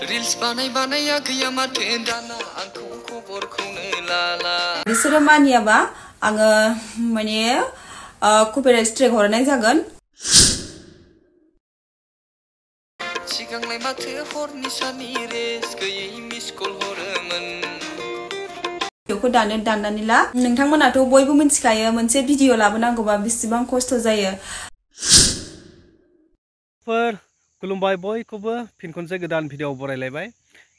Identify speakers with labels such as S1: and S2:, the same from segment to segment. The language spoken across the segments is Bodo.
S1: रिल्स बानाया गैया माथो दाना आंखौ खबरखौनो लाला
S2: बिसोरो मानियाबा आङो माने कपिराइट स्ट्राइक हरनाय जागोन
S1: सिगांलाय माथो हरनि सानि रेस गैयै मिस कल हरोमोन
S2: भिडिअखौ दाननानै ला नोंथांमोनाथ' बयबो मिथिखायो मोनसे भिडिअ लाबोनांगौबा बेसेबां खस्थ' जायो
S3: खुलुमबाय बयखौबो फिन खनसे गोदान भिडिअ बरायलायबाय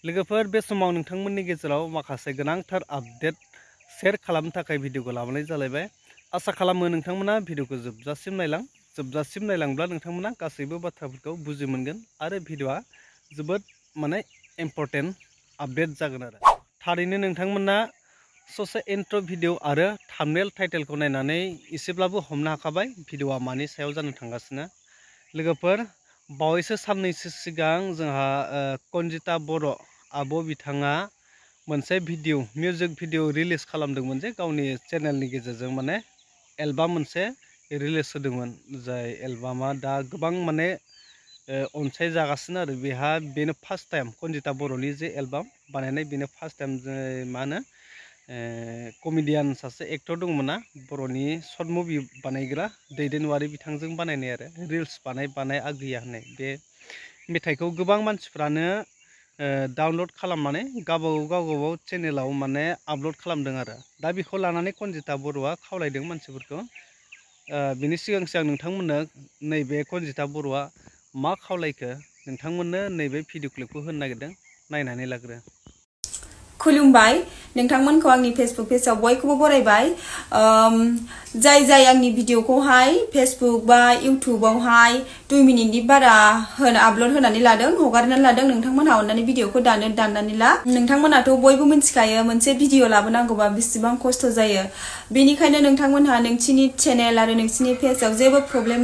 S3: लोगोफोर बे समाव नोंथांमोननि गेजेराव माखासे गोनांथार आपडेट शेयार खालामनो थाखाय भिडिअखौ लाबोनाय जालायबाय आसा खालामो नोंथांमोना भिडिअखौ जोबजासिम नायलांब्ला नोंथांमोना गासैबो बाथ्राफोरखौ बुजि मोनगोन आरो भिडिअआ जोबोद माने इम्पर्टेन्ट आपडेट जागोन आरो थारैनो नोंथांमोना ससे इन्ट्र भिडिअ आरो थाम्बनेल टाइटेलखौ नायनानै एसेब्लाबो हमनो हाखाबाय भिडिअआ मानि सायाव जानो थांगासिनो लोगोफोर बावैसो साननैसो सिगां जोंहा कनजिता बर' आब' बिथाङा मोनसे भिडिअ मिउजिक भिडिअ रिलिज खालामदोंमोन जे गावनि चेनेलनि गेजेरजों माने एलबाम मोनसे रिलिज होदोंमोन जाय एलबामा दा गोबां माने अनसायजागासिनो आरो बेनो फार्स्ट टाइम कनजिता बर'नि जे एलबाम बानायनाय बेनो फार्स्ट टाइम मा होनो कमेडियान सासे एक्टर दंमोन ना बर'नि शर्ट मुभि बानायग्रा दैदेनवारि बिथांजों बानायनाय आरो रिल्स बानाय आगैया होननाय बे मेथाइखौ गोबां मानसिफ्रानो डाउनलड खालामनानै गावबागाव चेनेलाव माने आपल'ड खालामदों आरो दा बेखौ लानानै कनजिता बर'आ खावलायदों मानसिफोरखौ बिनि सिगां नोंथांमोननो नैबे कनजिता बर'आ मा खावलायखो नोंथांमोननो नैबे भिडिअ क्लिपखौ होनो नागिरदों नायनानै लाग्रो
S2: खुलुमबाय नोंथांमोनखौ आंनि फेसबुक पेजाव बयखौबो बरायबाय जाय आंनि भिडिअखौहाय फेसबुक बा इउटुबावहाय 2 मिनिटनि बारा आपल'ड होनानै लादों हगारनानै लादों नोंथांमोनहा अननानै भिडिअखौ दाननानै ला नोंथांमोनाथ' बयबो मिथिखायो मोनसे भिडिअ लाबोनांगौबा बेसेबां खस्थ' जायो बेनिखायनो नोंथांमोनहा नोंसिनि चेनेल आरो नोंसिनि पेजाव जेबो प्रब्लेम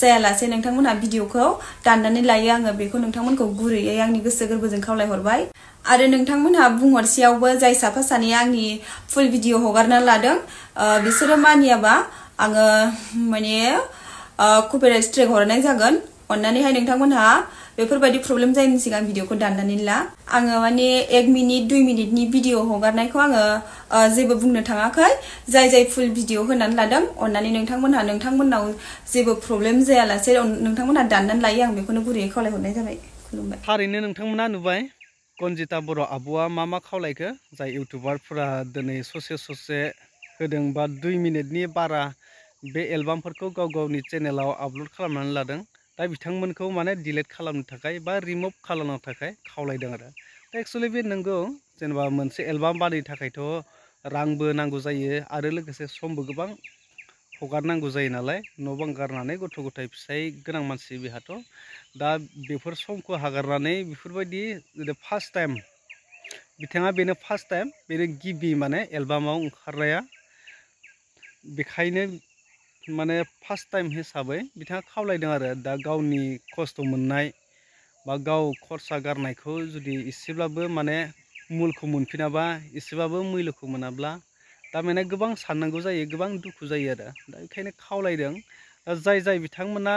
S2: जायालासे नोंथांमोनहा भिडिअखौ दाननानै लायो आङो बेखौ नोंथांमोनखौ गुरैयै आंनि गोसो गोरबोजों खावलायहरबाय आरो नोंथांमोनहा बुंहरसेयावबो जाय साफासानैया आंनि फुल भिडिअ हगारना लादों बिसोरो मानियाबा आङो माने कपिराइट स्ट्राइक हरनाय जागोन अन्नानैहाय नोंथांमोनहा बेफोरबायदि प्रब्लेम जायैनि सिगां भिडिअखौ दाननानै ला आङो माने 1 मिनिट 2 मिनिटनि भिडिअ हगारनायखौ आङो जेबो बुंनो थाङाखै जाय फुल भिडिअ होनानै लादों अन्नानै नोंथांमोननाव जेबो प्रब्लेम जायालासे नोंथांमोनहा दाननानै लायो आं बेखौनो गुरैयै खावलायहरनाय जाबाय खुलुमबाय
S3: थारैनो नोंथांमोना नुबाय कनजिता बर' आब'आ मा खावलायखो जाय इउटुबारफोरा दिनै ससे होदों बा 2 मिनिटनि बारा बे एलबामफोरखौ गावनि चेनेलाव आपल'ड खालामनानै लादों दा बिथांमोनखौ माने डिलीट खालामनो थाखाय बा रिमुभ खालामनो थाखाय खावलायदों आरो दा एक्सुअलि बे नंगौ जेनेबा मोनसे एलबाम बानायनो थाखायथ' रांबो नांगौ जायो आरो लोगोसे समबो गोबां हगारनांगौ जायो नालाय न' बां गारनानै गथ' गथाय फिसाय गोनां मानसि बेहाथ' दा बेफोर समखौ हगारनानै बेफोरबायदि फार्स्ट टाइम बिथाङा बेनो फार्स्ट टाइम बेनो गिबि माने एलबामाव ओंखारनाया बेखायनो माने फार्स्ट टाइम हिसाबै बिथाङा खावलायदों आरो दा गावनि खस्थ' मोननाय बा गाव खरसा गारनायखौ जुदि एसेब्लाबो माने मुलखौ मोनफिनाबा एसेबाबो मुल्यखौ मोनाब्ला दा माने गोबां साननांगौ जायो गोबां दुखु जायो आरो दा बेखायनो खावलायदों जाय बिथांमोना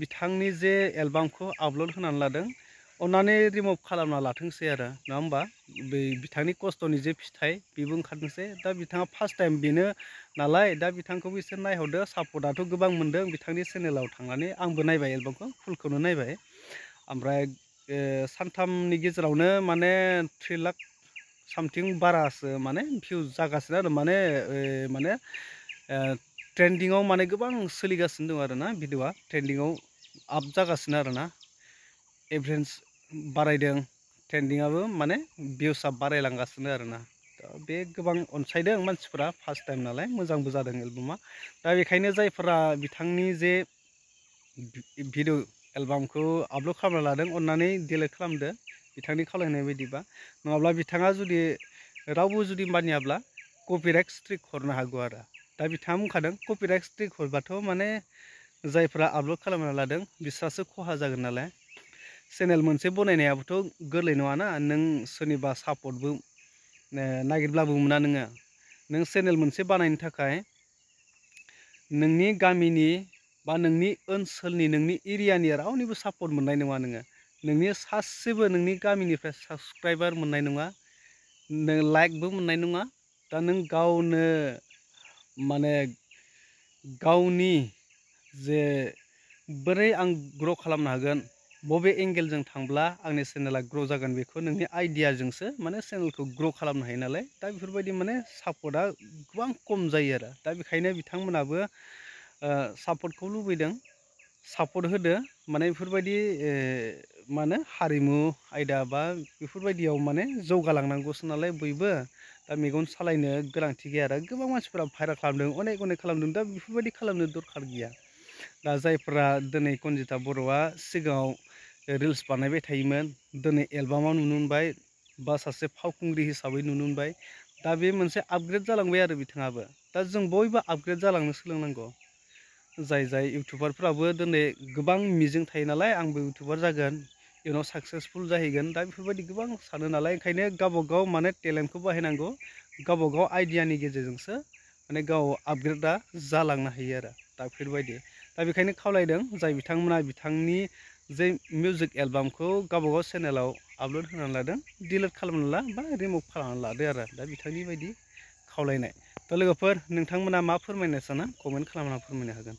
S3: बिथांनि जे एलबामखौ आपल'ड होनानै लादों अन्नानै रिमुभ खालामना लाथोंसै आरो नङा होमबा बै बिथांनि खस्थ'नि जे फिथाइ बेबो ओंखारथोंसै दा बिथाङा फार्स्ट टाइम बेनो नालाय दा बिथांखौबो एसे नायहरदो सापर्टआथ' गोबां मोनदों बिथांनि चेनेलाव थांनानै आंबो नायबाय एलबामखौ फुलखौनो नायबाय ओमफ्राय सानथामनि गेजेरावनो माने 3 लाख सामथिं बारासो माने भिउज जागासिनो आरो माने ट्रेन्डिङाव माने गोबां सोलिगासिनो दं आरोना भिडिअआ ट्रेन्डिङाव आप जागासिनो आरोना एभारेज बारायदों ट्रेन्डिङाबो माने भिउसआ बारायलांगासिनो आरोना बे गोबां अनसायदों मानसिफोरा फार्स्ट टाइम नालाय मोजांबो जादों एलबामा दा बेखायनो जायफोरा बिथांनि जे भिडिअ एलबामखौ आपल'ड खालामना लादों अन्नानै डिलीट खालामदो बिथांनि खावलायनाय बायदिबा नङाब्ला बिथाङा जुदि रावबो जुदि मानियाब्ला कपिराइट स्ट्राइक हरनो हागौ आरो दा बिथाङा बुंखादों कपिराइट स्ट्राइक हरबाथ' माने जायफोरा आपल'ड खालामना लादों बिस्रासो खहा जागोन नालाय चेनेल मोनसे बनायनायाबोथ' गोरलै नङाना नों सोरनिबा सापर्टबो नागिरब्लाबो मोना नों चेनेल मोनसे बानायनो थाखाय नोंनि गामिनि बा नोंनि ओनसोलनि नोंनि एरियानि रावनिबो सापर्ट मोननाय नङा नोङो नोंनि सासेबो नोंनि गामिनिफ्राय साबस्क्राइबार मोननाय नङा, नों लाइकबो मोननाय नङा। दा नों गावनो माने गावनि जे बोरै आं ग्र' खालामनो हागोन, बबे एंगेलजों थांब्ला आंनि चेनेला ग्र' जागोन, बेखौ नोंनि आइडियाजोंसो माने चेनेलखौ ग्र' खालामनो हायो नालाय। दा बेफोरबायदि माने सापर्टआ गोबां खम जायो आरो। दा बेखायनो बिथांमोनाबो सापर्टखौ लुबैदों, सापर्ट होदो। माने बेफोरबायदि माने हारिमु आयदा बा बेफोरबायदियाव माने जौगालांनांगौसो नालाय बयबो। दा मेगन सालायनो गोनांथि गैया आरो। गोबां मानसिफोरा भाइरेल खालामदों, अनेक खालामदों। दा बेफोरबायदि खालामनो दरखार गैया। दा जायफोरा दिनै कनजिता बर'आ सिगाङाव रिल्स बानायबाय थायोमोन, दिनै एलबामाव नुनो मोनबाय बा सासे फावखुंग्रि हिसाबै नुनो मोनबाय। दा बे मोनसे आपग्रेड जालांबाय आरो बिथाङाबो। दा जों बयबो आपग्रेड जालांनो सोलोंनांगौ। जाय इउटुबारफ्राबो दिनै गोबां मिजिं थायो नालाय, आंबो इउटुबार जागोन, इयुनाव साक्सेसफुल जाहैगोन। दा बेफोरबायदि गोबां सानो नालाय, ओंखायनो गावबागाव माने टेलेन्टखौ बाहायनांगौ। गावबागाव आइडियानि गेजेरजोंसो माने गाव आपग्रेडआ जालांनो हायो आरो। दा बेफोरबायदि दा बेखायनो खावलायदों जाय बिथांमोना बिथांनि जे मिउजिक एलबामखौ गावबागाव चेनेलाव आपल'ड होनानै लादों, डिलिट खालामना ला बा रिमुभ खालामना लादो आरो। दा बिथांनि बायदि खावलायनाय। दा लोगोफोर, नोंथांमोना मा फोरमायनो सानो? कमेन्ट खालामना फोरमायनो हागोन।